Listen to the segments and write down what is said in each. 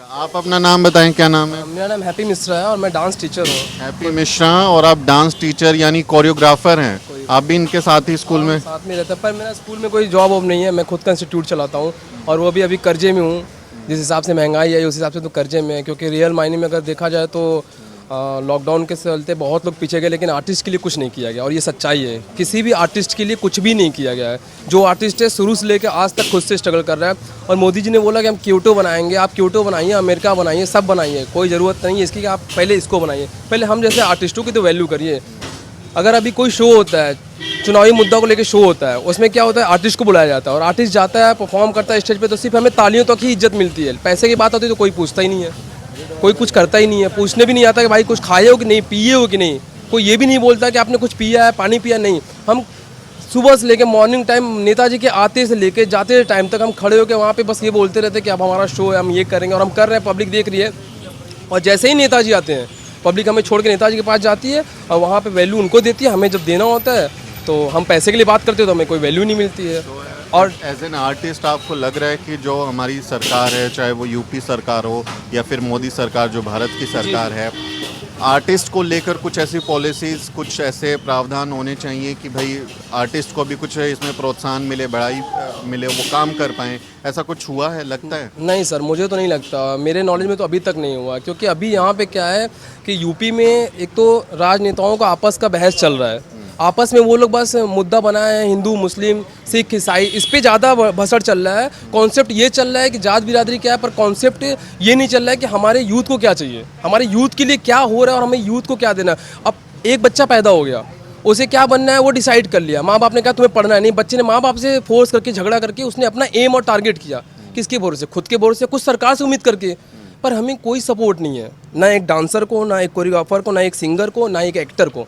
आप अपना नाम बताएं, क्या नाम है? मेरा नाम हैप्पी मिश्रा है और मैं डांस टीचर हूँ। हैप्पी मिश्रा। और आप डांस टीचर यानी कोरियोग्राफर हैं। आप भी इनके साथ ही स्कूल में? साथ में रहता है, पर मेरा स्कूल में कोई जॉब वॉब नहीं है। मैं खुद का इंस्टीट्यूट चलाता हूँ और वो भी अभी कर्जे में हूँ। जिस हिसाब से महंगाई है उस हिसाब से तो कर्जे में है, क्योंकि रियल मायने में अगर देखा जाए तो लॉकडाउन के चलते बहुत लोग पीछे गए, लेकिन आर्टिस्ट के लिए कुछ नहीं किया गया। और ये सच्चाई है, किसी भी आर्टिस्ट के लिए कुछ भी नहीं किया गया है। जो आर्टिस्ट है शुरू से लेकर आज तक खुद से स्ट्रगल कर रहा है। और मोदी जी ने बोला कि हम क्योटो बनाएंगे, आप क्योटो बनाइए, अमेरिका बनाइए, सब बनाइए, कोई ज़रूरत नहीं है इसकी कि आप पहले इसको बनाइए। पहले हम जैसे आर्टिस्टों की तो वैल्यू करिए। अगर अभी कोई शो होता है, चुनावी मुद्दा को लेकर शो होता है, उसमें क्या होता है, आर्टिस्ट को बुलाया जाता है और आर्टिस्ट जाता है, परफॉर्म करता है स्टेज पे, तो सिर्फ हमें तालियों तक ही इज्जत मिलती है। पैसे की बात होती है तो कोई पूछता ही नहीं है, कोई कुछ करता ही नहीं है। पूछने भी नहीं आता कि भाई कुछ खाए हो कि नहीं, पिए हो कि नहीं। कोई ये भी नहीं बोलता कि आपने कुछ पिया है, पानी पिया नहीं। हम सुबह से लेकर मॉर्निंग टाइम नेताजी के आते से लेके जाते टाइम तक हम खड़े होकर वहाँ पे बस ये बोलते रहते कि अब हमारा शो है, हम ये करेंगे, और हम कर रहे हैं, पब्लिक देख रही है। और जैसे ही नेताजी आते हैं, पब्लिक हमें छोड़ के नेताजी के पास जाती है और वहाँ पे वैल्यू उनको देती है। हमें जब देना होता है तो हम पैसे के लिए बात करते हैं तो हमें कोई वैल्यू नहीं मिलती है। और एज एन आर्टिस्ट आपको लग रहा है कि जो हमारी सरकार है, चाहे वो यूपी सरकार हो या फिर मोदी सरकार जो भारत की सरकार है, आर्टिस्ट को लेकर कुछ ऐसी पॉलिसीज़, कुछ ऐसे प्रावधान होने चाहिए कि भाई आर्टिस्ट को भी कुछ इसमें प्रोत्साहन मिले, बढ़ाई मिले, वो काम कर पाएँ। ऐसा कुछ हुआ है, लगता है? नहीं सर, मुझे तो नहीं लगता। मेरे नॉलेज में तो अभी तक नहीं हुआ, क्योंकि अभी यहाँ पे क्या है कि यूपी में एक तो राजनेताओं का आपस का बहस चल रहा है। आपस में वो लोग बस मुद्दा बनाए हैं, हिंदू मुस्लिम सिख ईसाई, इस पे ज़्यादा भसड़ चल रहा है। कॉन्सेप्ट ये चल रहा है कि जात बिरादरी क्या है, पर कॉन्सेप्ट ये नहीं चल रहा है कि हमारे यूथ को क्या चाहिए, हमारे यूथ के लिए क्या हो रहा है और हमें यूथ को क्या देना है। अब एक बच्चा पैदा हो गया, उसे क्या बनना है वो डिसाइड कर लिया। माँ बाप ने कहा तुम्हें पढ़ना है, नहीं, बच्चे ने माँ बाप से फोर्स करके, झगड़ा करके उसने अपना एम और टारगेट किया। किसके भरोसे? खुद के भरोसे, कुछ सरकार से उम्मीद करके। पर हमें कोई सपोर्ट नहीं है, ना एक डांसर को, ना एक कोरियोग्राफर को, ना एक सिंगर को, ना एक एक्टर को।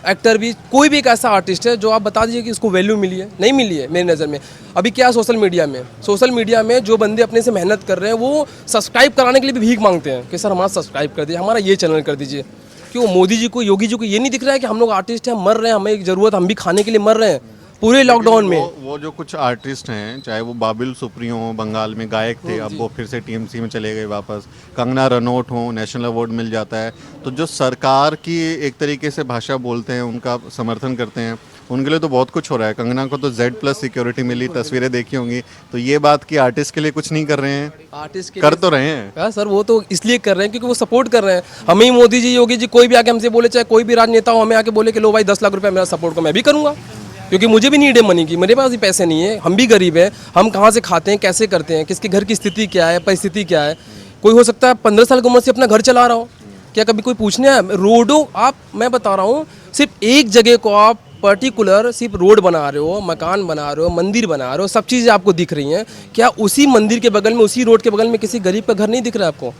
एक्टर भी, कोई भी एक ऐसा आर्टिस्ट है जो आप बता दीजिए कि इसको वैल्यू मिली है, नहीं मिली है मेरी नज़र में। अभी क्या सोशल मीडिया में जो बंदे अपने से मेहनत कर रहे हैं वो सब्सक्राइब कराने के लिए भी भीख मांगते हैं कि सर हमारा सब्सक्राइब कर दीजिए, हमारा ये चैनल कर दीजिए। क्यों मोदी जी को, योगी जी को ये नहीं दिख रहा है कि हम लोग आर्टिस्ट हैं, मर रहे हैं, हमें एक ज़रूरत, हम भी खाने के लिए मर रहे हैं पूरे लॉकडाउन में। वो जो कुछ आर्टिस्ट हैं, चाहे वो बाबिल सुप्रियो हो, बंगाल में गायक थे, अब वो फिर से टीएमसी में चले गए वापस, कंगना रनौत हो, नेशनल अवार्ड मिल जाता है, तो जो सरकार की एक तरीके से भाषा बोलते हैं, उनका समर्थन करते हैं, उनके लिए तो बहुत कुछ हो रहा है। कंगना को तो Z+ सिक्योरिटी मिली, तस्वीरें देखी होंगी। तो ये बात कि आर्टिस्ट के लिए कुछ नहीं कर रहे हैं, आर्टिस्ट के कर तो रहे हैं। हाँ सर, वो तो इसलिए कर रहे हैं क्योंकि वो सपोर्ट कर रहे हैं हमें ही। मोदी जी, योगी जी, कोई भी आके हमसे बोले, चाहे कोई भी राजनेता हो, हमें आके बोले कि लो भाई 10 लाख रुपया मेरा सपोर्ट को, मैं भी करूँगा, क्योंकि मुझे भी नीड है मनी की, मेरे पास भी पैसे नहीं है, हम भी गरीब हैं। हम कहाँ से खाते हैं, कैसे करते हैं, किसके घर की स्थिति क्या है, परिस्थिति क्या है। कोई हो सकता है 15 साल की उम्र से अपना घर चला रहा हो, क्या कभी कोई पूछने आया? रोडों, आप, मैं बता रहा हूँ, सिर्फ एक जगह को आप पर्टिकुलर सिर्फ रोड बना रहे हो, मकान बना रहे हो, मंदिर बना रहे हो, सब चीज़ें आपको दिख रही हैं। क्या उसी मंदिर के बगल में, उसी रोड के बगल में किसी गरीब का घर नहीं दिख रहा है आपको,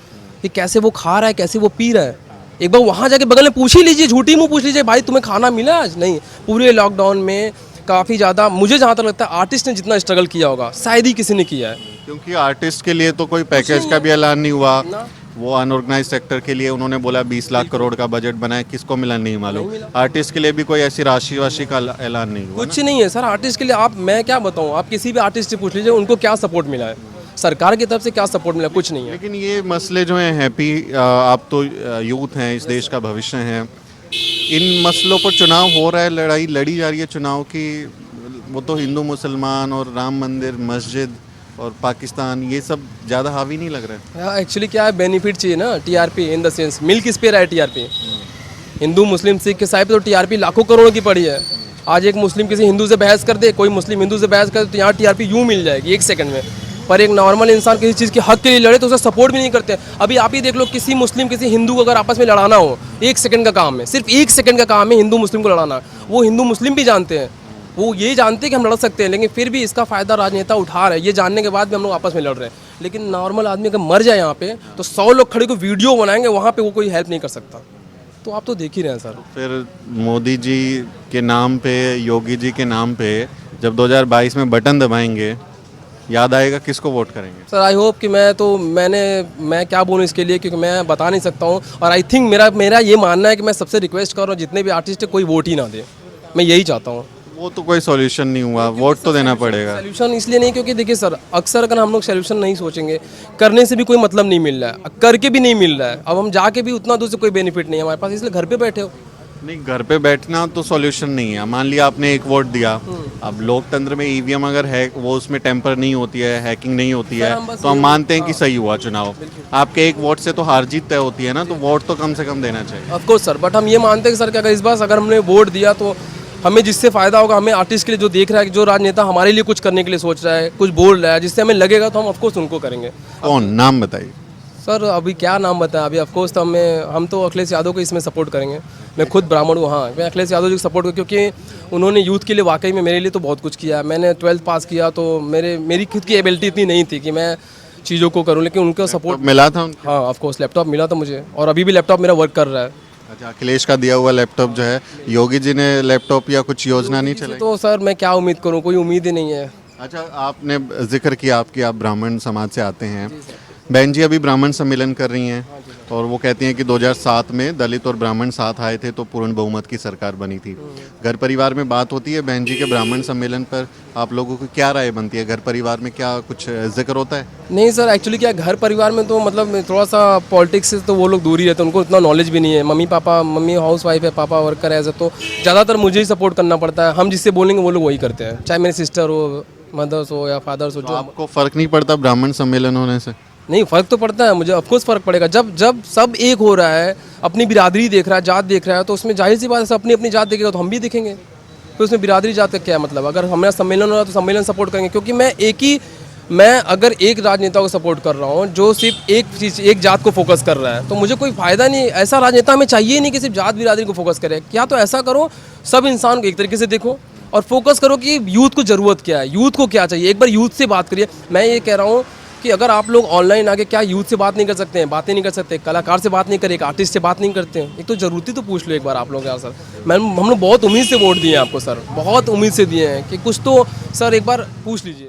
कि कैसे वो खा रहा है, कैसे वो पी रहा है? एक बार वहाँ जाके बगल में पूछ ही लीजिए, झूठी मुँह पूछ लीजिए, भाई तुम्हें खाना मिला आज? नहीं। पूरे लॉकडाउन में काफ़ी ज़्यादा, मुझे जहाँ तक लगता है, आर्टिस्ट ने जितना स्ट्रगल किया होगा शायद ही किसी ने किया है। क्योंकि आर्टिस्ट के लिए तो कोई पैकेज का भी ऐलान नहीं हुआ। वो अनऑर्गेनाइज सेक्टर के लिए उन्होंने बोला 20 लाख करोड़ का बजट बनाए, किसको मिला नहीं मालूम। आर्टिस्ट के लिए भी कोई ऐसी राशि का ऐलान नहीं हुआ। कुछ नहीं है सर आर्टिस्ट के लिए। आप, मैं क्या बताऊँ, आप किसी भी आर्टिस्ट से पूछ लीजिए उनको क्या सपोर्ट मिला है, सरकार की तरफ से क्या सपोर्ट मिला, कुछ नहीं है। लेकिन ये मसले जो हैं, हैप्पी, आप तो यूथ हैं, इस देश का भविष्य हैं, इन मसलों पर चुनाव हो रहा है, लड़ाई लड़ी जा रही है चुनाव की, वो तो हिंदू मुसलमान और राम मंदिर, मस्जिद और पाकिस्तान, ये सब ज़्यादा हावी नहीं लग रहा है? एक्चुअली क्या है, बेनिफिट चाहिए ना, टीआरपी इन द सेंस, मिल किस पे रहा है टीआरपी? हिंदू मुस्लिम सिख के साइड पे तो टीआरपी लाखों करोड़ों की पड़ी है। आज एक मुस्लिम किसी हिंदू से बहस कर दे, कोई मुस्लिम हिंदू से बहस कर दे, तो यहाँ टीआरपी यूँ मिल जाएगी 1 सेकंड में। पर एक नॉर्मल इंसान किसी चीज़ के हक के लिए लड़े तो उसे सपोर्ट भी नहीं करते। अभी आप ही देख लो, किसी मुस्लिम किसी हिंदू को अगर आपस में लड़ाना हो, 1 सेकंड का काम है, सिर्फ 1 सेकंड का काम है हिंदू मुस्लिम को लड़ाना। वो हिंदू मुस्लिम भी जानते हैं, वो ये जानते हैं कि हम लड़ सकते हैं, लेकिन फिर भी इसका फ़ायदा राजनेता उठा रहे हैं, ये जानने के बाद भी हम लोग आपस में लड़ रहे हैं। लेकिन नॉर्मल आदमी अगर मर जाए यहाँ पे, तो 100 लोग खड़े को वीडियो बनाएंगे, वहाँ पे वो कोई हेल्प नहीं कर सकता। तो आप तो देख ही रहे हैं सर। फिर मोदी जी के नाम पे, योगी जी के नाम पे जब 2022 में बटन दबाएंगे, याद आएगा किसको वोट करेंगे? सर आई होप कि मैं क्या बोलूँ इसके लिए, क्योंकि मैं बता नहीं सकता हूँ। और आई थिंक मेरा ये मानना है कि मैं सबसे रिक्वेस्ट कर रहा हूँ, जितने भी आर्टिस्ट है कोई वोट ही ना दे, मैं यही चाहता हूँ। वो तो कोई सॉल्यूशन नहीं हुआ, वोट तो देना पड़ेगा। सोल्यूशन इसलिए नहीं क्योंकि देखिए सर, अक्सर अगर हम लोग सोल्यूशन नहीं सोचेंगे, करने से भी कोई मतलब नहीं मिल रहा है, करके भी नहीं मिल रहा है। अब हम जाके भी उतना दूर से कोई बेनिफिट नहीं है हमारे पास, इसलिए घर पे बैठे हो। नहीं, घर पे बैठना तो सॉल्यूशन नहीं है। मान लिया आपने एक वोट दिया, अब लोकतंत्र में ईवीएम अगर है वो उसमें टेम्पर नहीं होती है, हैकिंग नहीं होती है, तो हम मानते हैं कि सही हुआ चुनाव। आपके एक वोट से तो हार जीत तय होती है ना, तो वोट तो कम से कम देना चाहिए। ऑफ कोर्स सर, बट हम ये मानते हैं कि सर कि अगर इस बार अगर हमने वोट दिया तो हमें जिससे फ़ायदा होगा, हमें आर्टिस्ट के लिए जो देख रहा है कि जो राजनेता हमारे लिए कुछ करने के लिए सोच रहा है, कुछ बोल रहा है, जिससे हमें लगेगा तो हम ऑफकोर्स उनको करेंगे। कौन, नाम बताइए। सर अभी क्या नाम बताएं, अभी ऑफकोर्स तो हम तो अखिलेश यादव को इसमें सपोर्ट करेंगे। मैं खुद ब्राह्मण हूँ, हाँ, मैं अखिलेश यादव जी को सपोर्ट करूँ क्योंकि उन्होंने यूथ के लिए वाकई में मेरे लिए तो बहुत कुछ किया। मैंने 12th पास किया तो मेरी खुद की एबिलिटी इतनी नहीं थी कि मैं चीज़ों को करूँ, लेकिन उनका सपोर्ट मिला था उनको? हाँ ऑफकोर्स लैपटॉप मिला था मुझे, और अभी भी लैपटॉप मेरा वर्क कर रहा है। अच्छा, अखिलेश का दिया हुआ लैपटॉप जो है, योगी जी ने लैपटॉप या कुछ योजना नहीं चलाई? तो सर मैं क्या उम्मीद करूँ, कोई उम्मीद ही नहीं है। अच्छा, आपने जिक्र किया आपकी, आप ब्राह्मण समाज से आते हैं। बहन जी अभी ब्राह्मण सम्मेलन कर रही हैं और वो कहती हैं कि 2007 में दलित और ब्राह्मण साथ आए थे तो पूर्ण बहुमत की सरकार बनी थी। घर परिवार में बात होती है बहन जी के ब्राह्मण सम्मेलन पर, आप लोगों की क्या राय बनती है? घर परिवार में क्या कुछ जिक्र होता है? नहीं सर, एक्चुअली क्या घर परिवार में तो मतलब थोड़ा सा पॉलिटिक्स से तो वो लोग दूर ही रहते हैं, उनको इतना नॉलेज भी नहीं है। मम्मी हाउस वाइफ है, पापा वर्कर है, तो ज़्यादातर मुझे ही सपोर्ट करना पड़ता है। हम जिससे बोलेंगे वो लोग वही करते हैं, चाहे मेरी सिस्टर हो, मदर्स हो या फादर्स हो। तो आपको फ़र्क नहीं पड़ता ब्राह्मण सम्मेलन होने से? नहीं, फ़र्क तो पड़ता है मुझे, ऑफकोर्स फ़र्क पड़ेगा। जब सब एक हो रहा है, अपनी बिरादरी देख रहा है, जात देख रहा है, तो उसमें जाहिर सी बात है सब अपनी अपनी जात देखेगा तो हम भी देखेंगे। तो उसमें बिरादरी जात का क्या मतलब? अगर हमारा सम्मेलन हो रहा है तो सम्मेलन सपोर्ट करेंगे, क्योंकि मैं अगर एक राजनेता को सपोर्ट कर रहा हूँ जो सिर्फ एक जात को फोकस कर रहा है, तो मुझे कोई फ़ायदा नहीं। ऐसा राजनेता हमें चाहिए ही नहीं कि सिर्फ जात बिरादरी को फोकस करे। क्या तो ऐसा करो, सब इंसान को एक तरीके से देखो और फोकस करो कि यूथ को ज़रूरत क्या है, यूथ को क्या चाहिए। एक बार यूथ से बात करिए। मैं ये कह रहा हूँ कि अगर आप लोग ऑनलाइन आके क्या यूथ से बात नहीं कर सकते हैं, बातें नहीं कर सकते, कलाकार से बात नहीं करे, एक आर्टिस्ट से बात नहीं करते हैं? एक तो ज़रूरत तो पूछ लो एक बार आप लोग यार। सर हम लोग बहुत उम्मीद से वोट दिए हैं आपको सर, बहुत उम्मीद से दिए हैं कि कुछ तो सर एक बार पूछ लीजिए।